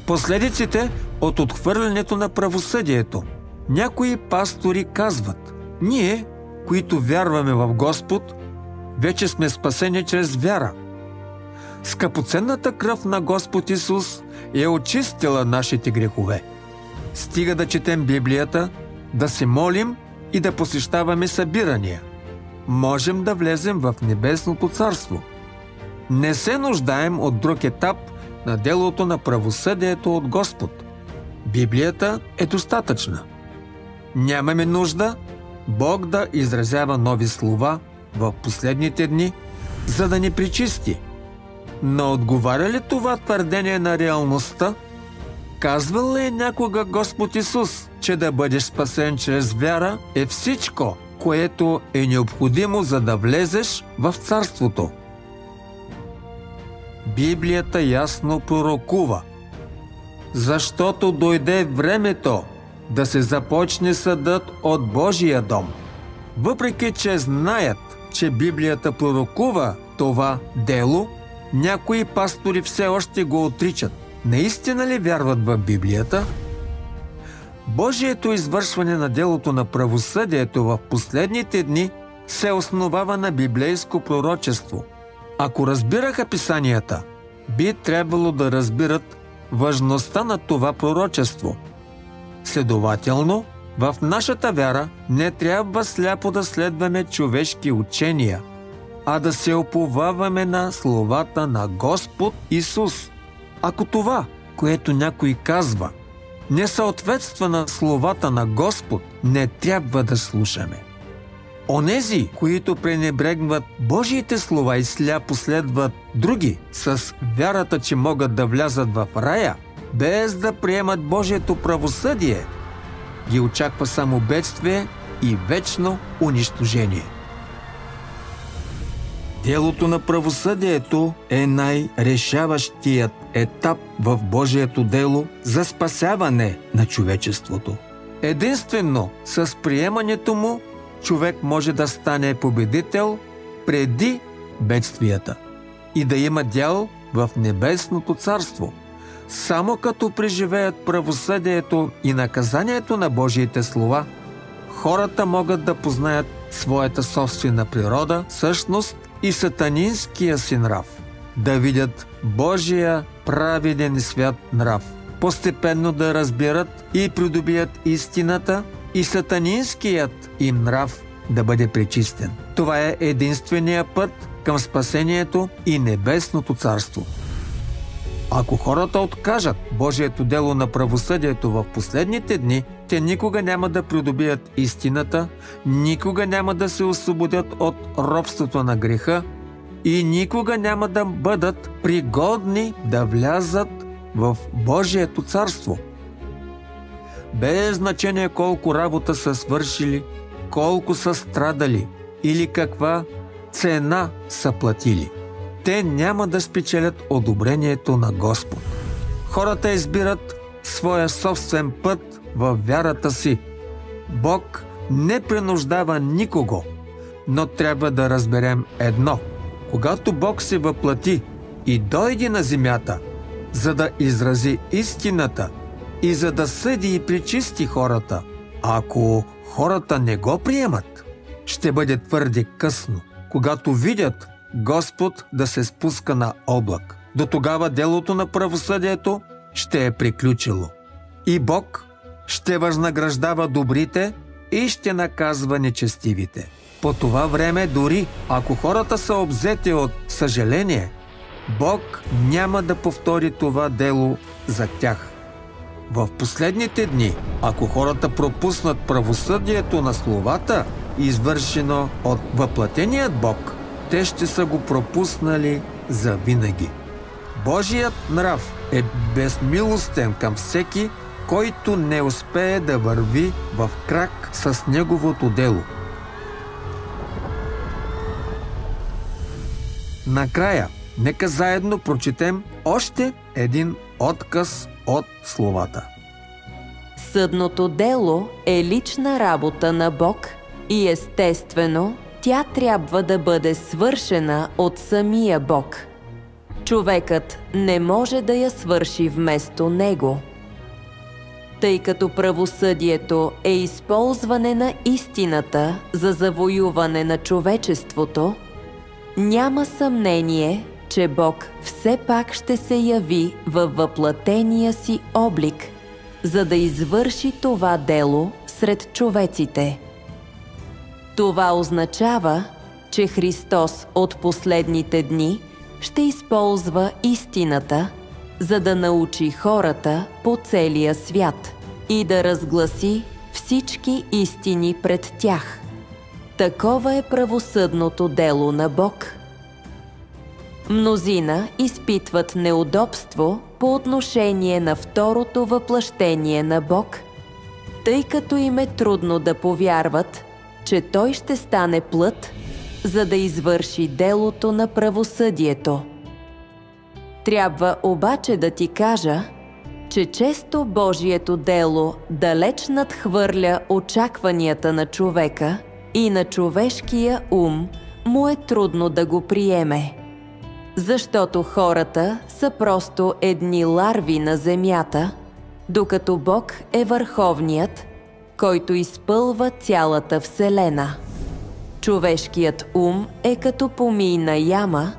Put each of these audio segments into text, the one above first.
Последиците от отхвърлянето на правосъдието. Някои пастори казват: ние, които вярваме в Господ, вече сме спасени чрез вяра. Скъпоценната кръв на Господ Исус е очистила нашите грехове. Стига да четем Библията, да се молим и да посещаваме събирания. Можем да влезем в Небесното царство. Не се нуждаем от друг етап на делото на правосъдието от Господ. Библията е достатъчна. Нямаме нужда Бог да изразява нови слова в последните дни, за да ни причисти. Но отговаря ли това твърдение на реалността? Казвал ли някога Господ Исус, че да бъдеш спасен чрез вяра е всичко, което е необходимо, за да влезеш в Царството? Библията ясно пророкува: защото дойде времето да се започне съдът от Божия дом. Въпреки че знаят, че Библията пророкува това дело, някои пастори все още го отричат. Наистина ли вярват в Библията? Божието извършване на делото на правосъдието в последните дни се основава на библейско пророчество. Ако разбираха писанията, би трябвало да разбират важността на това пророчество. Следователно, в нашата вяра не трябва сляпо да следваме човешки учения, а да се уповаваме на словата на Господ Исус. Ако това, което някой казва, не съответства на словата на Господ, не трябва да слушаме. Онези, които пренебрегват Божиите слова и сляпо следват други с вярата, че могат да влязат в рая, без да приемат Божието правосъдие, ги очаква само бедствие и вечно унищожение. Делото на правосъдието е най-решаващият етап в Божието дело за спасяване на човечеството. Единствено с приемането му човек може да стане победител преди бедствията и да има дял в Небесното царство. Само като преживеят правосъдието и наказанието на Божиите слова, хората могат да познаят своята собствена природа, същност и сатанинския си нрав, да видят Божия праведен и свят нрав, постепенно да разберат и придобият истината и сатанинският им нрав да бъде пречистен. Това е единствения път към спасението и Небесното царство. Ако хората откажат Божието дело на правосъдието в последните дни, те никога няма да придобият истината, никога няма да се освободят от робството на греха и никога няма да бъдат пригодни да влязат в Божието царство. Без значение колко работа са свършили, колко са страдали или каква цена са платили, те няма да спечелят одобрението на Господ. Хората избират своя собствен път във вярата си. Бог не принуждава никого, но трябва да разберем едно. Когато Бог се въплати и дойде на земята, за да изрази истината и за да съди и пречисти хората, ако хората не го приемат, ще бъде твърде късно, когато видят Господ да се спуска на облак. До тогава делото на правосъдието ще е приключило. И Бог ще възнаграждава добрите и ще наказва нечестивите. По това време, дори ако хората са обзети от съжаление, Бог няма да повтори това дело за тях. В последните дни, ако хората пропуснат правосъдието на словата, извършено от въплатеният Бог, те ще са го пропуснали завинаги. Божият нрав е безмилостен към всеки, който не успее да върви в крак с неговото дело. Накрая, нека заедно прочетем още един отказ от словата. Съдното дело е лична работа на Бог и естествено тя трябва да бъде свършена от самия Бог. човекът не може да я свърши вместо него. Тъй като правосъдието е използване на истината за завоюване на човечеството, няма съмнение, че Бог все пак ще се яви във въплътения си облик, за да извърши това дело сред човеците. Това означава, че Христос от последните дни ще използва истината, за да научи хората по целия свят и да разгласи всички истини пред тях. Такова е правосъдното дело на Бог. Мнозина изпитват неудобство по отношение на второто въплъщение на Бог, тъй като им е трудно да повярват, че Той ще стане плът, за да извърши делото на правосъдието. Трябва обаче да ти кажа, че често Божието дело далеч надхвърля очакванията на човека и на човешкия ум му е трудно да го приеме. Защото хората са просто едни ларви на земята, докато Бог е върховният, който изпълва цялата вселена. Човешкият ум е като помийна яма,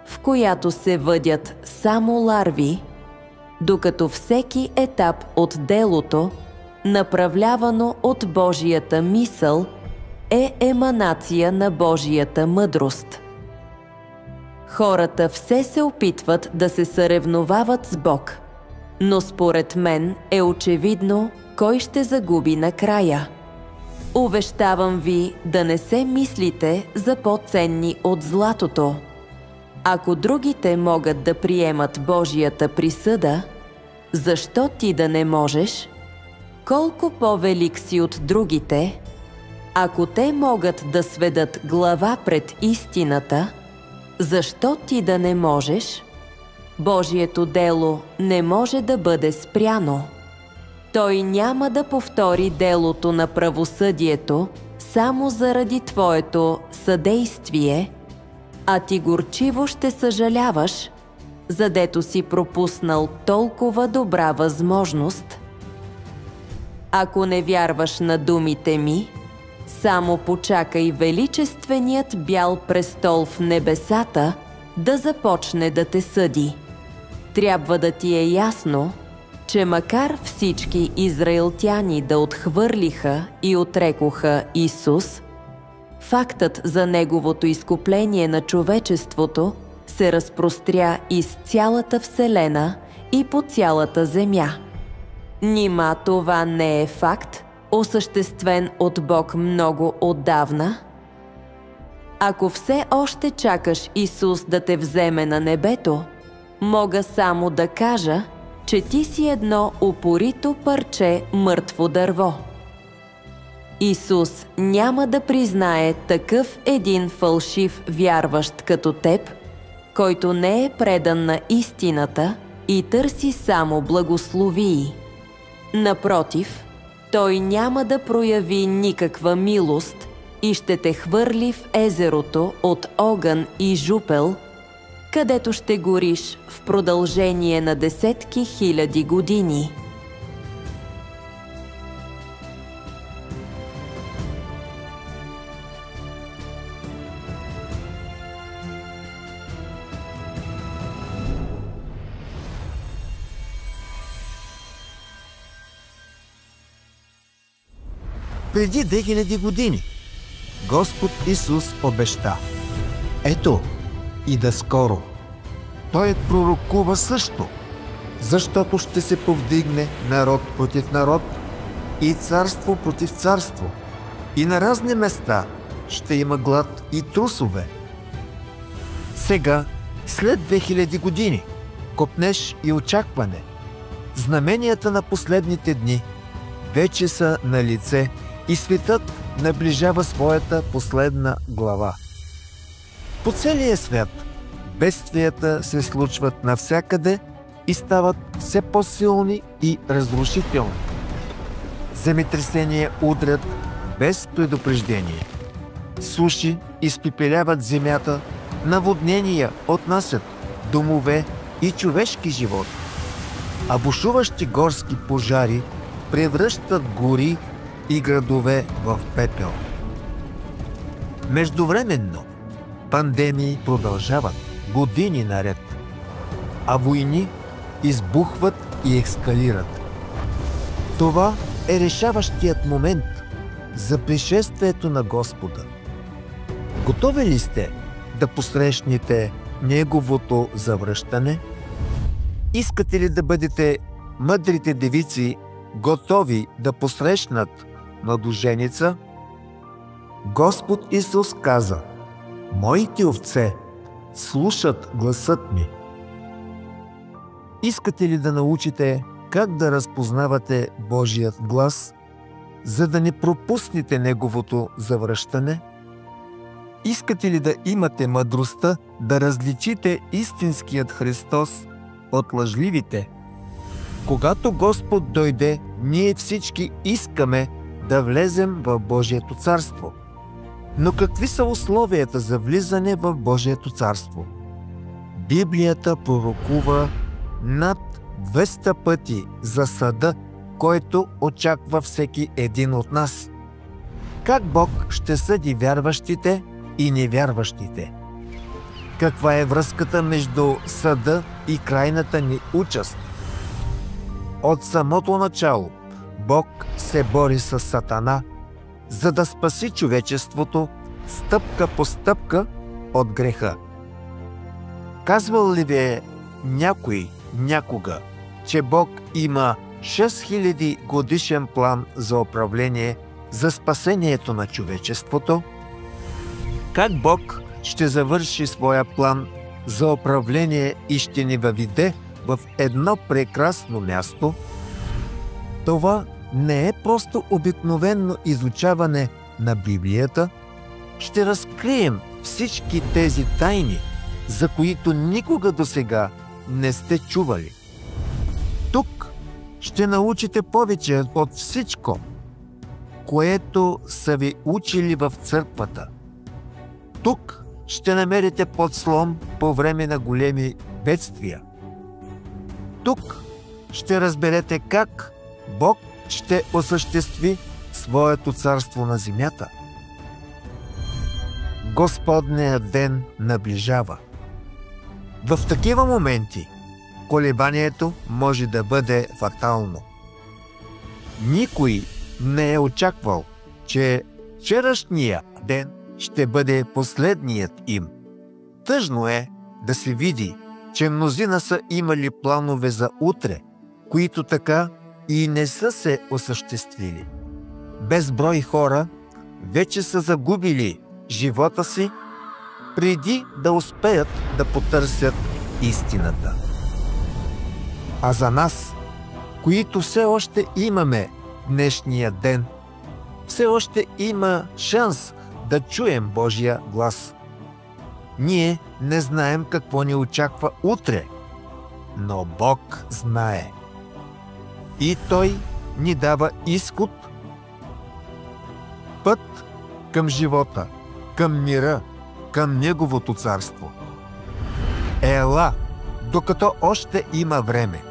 в която се въдят само ларви, докато всеки етап от делото, направлявано от Божията мисъл, е еманация на Божията мъдрост. Хората все се опитват да се съревновават с Бог, но според мен е очевидно кой ще загуби накрая. Увещавам ви да не се мислите за по-ценни от златото. Ако другите могат да приемат Божията присъда, защо ти да не можеш? Колко по-велик си от другите? Ако те могат да сведат глава пред истината, защо ти да не можеш? Божието дело не може да бъде спряно. Той няма да повтори делото на правосъдието само заради твоето съдействие, а ти горчиво ще съжаляваш, задето си пропуснал толкова добра възможност. Ако не вярваш на думите ми, само почакай величественият бял престол в небесата да започне да те съди. Трябва да ти е ясно, че макар всички израелтяни да отхвърлиха и отрекоха Исус, фактът за Неговото изкупление на човечеството се разпростря из цялата вселена и по цялата земя. Нима това не е факт, осъществен от Бог много отдавна? Ако все още чакаш Исус да те вземе на небето, мога само да кажа, че ти си едно упорито парче мъртво дърво. Исус няма да признае такъв един фалшив вярващ като теб, който не е предан на истината и търси само благословии. Напротив, Той няма да прояви никаква милост и ще те хвърли в езерото от огън и жупел, където ще гориш в продължение на десетки хиляди години. Преди 2000 години Господ Исус обеща: ето, ида скоро. Той пророкува също, защото ще се повдигне народ против народ и царство против царство, и на разни места ще има глад и трусове. Сега, след 2000 години, копнеж и очакване, знаменията на последните дни вече са на лице и светът наближава своята последна глава. По целия свят бедствията се случват навсякъде и стават все по-силни и разрушителни. Земетресения удрят без предупреждение. Суши изпепеляват земята, наводнения отнасят домове и човешки живот, а бушуващи горски пожари превръщат гори и градове в пепел. Междувременно пандемии продължават години наред, а войни избухват и ескалират. Това е решаващият момент за пришествието на Господа. Готови ли сте да посрещнете Неговото завръщане? Искате ли да бъдете мъдрите девици, готови да посрещнат младоженица? Господ Исус каза: „Моите овце слушат гласът ми“. Искате ли да научите как да разпознавате Божият глас, за да не пропуснете Неговото завръщане? Искате ли да имате мъдростта да различите истинският Христос от лъжливите? Когато Господ дойде, ние всички искаме да влезем в Божието царство. Но какви са условията за влизане в Божието царство? Библията пророкува над 200 пъти за съда, който очаква всеки един от нас. Как Бог ще съди вярващите и невярващите? Каква е връзката между съда и крайната ни участ? От самото начало Бог се бори с Сатана, за да спаси човечеството стъпка по стъпка от греха. Казвал ли ви е някой някога, че Бог има 6000 годишен план за управление за спасението на човечеството? Как Бог ще завърши своя план за управление и ще ни въведе в едно прекрасно място? Това не е просто обикновено изучаване на Библията. Ще разкрием всички тези тайни, за които никога досега не сте чували. Тук ще научите повече от всичко, което са ви учили в църквата. Тук ще намерите подслон по време на големи бедствия. Тук ще разберете как Бог ще осъществи своето царство на земята. Господният ден наближава. В такива моменти колебанието може да бъде фатално. Никой не е очаквал, че вчерашния ден ще бъде последният им. Тъжно е да се види, че мнозина са имали планове за утре, които така и не са се осъществили. Безброй хора вече са загубили живота си, преди да успеят да потърсят истината. А за нас, които все още имаме днешния ден, все още има шанс да чуем Божия глас. Ние не знаем какво ни очаква утре, но Бог знае. И Той ни дава изход, път към живота, към мира, към Неговото царство. Ела, докато още има време.